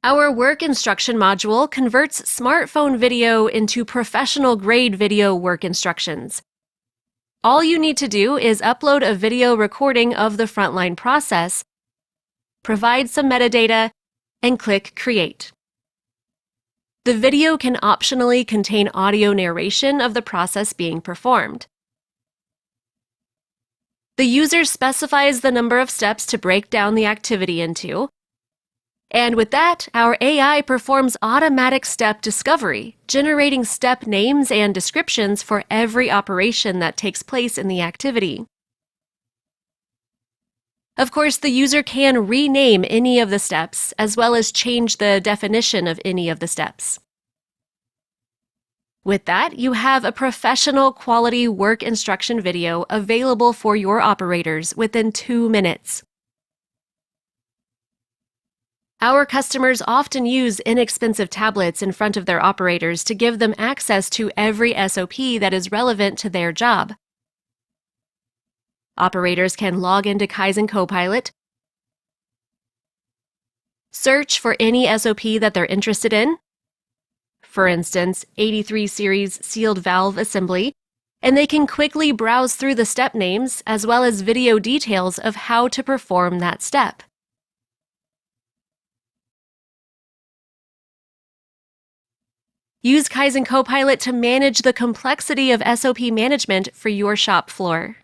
Our work instruction module converts smartphone video into professional-grade video work instructions. All you need to do is upload a video recording of the frontline process, provide some metadata, and click Create. The video can optionally contain audio narration of the process being performed. The user specifies the number of steps to break down the activity into, and with that, our AI performs automatic step discovery, generating step names and descriptions for every operation that takes place in the activity. Of course, the user can rename any of the steps, as well as change the definition of any of the steps. With that, you have a professional quality work instruction video available for your operators within 2 minutes. Our customers often use inexpensive tablets in front of their operators to give them access to every SOP that is relevant to their job. Operators can log into Kaizen Copilot, search for any SOP that they're interested in, for instance, 83 series sealed valve assembly, and they can quickly browse through the step names as well as video details of how to perform that step. Use Kaizen Copilot to manage the complexity of SOP management for your shop floor.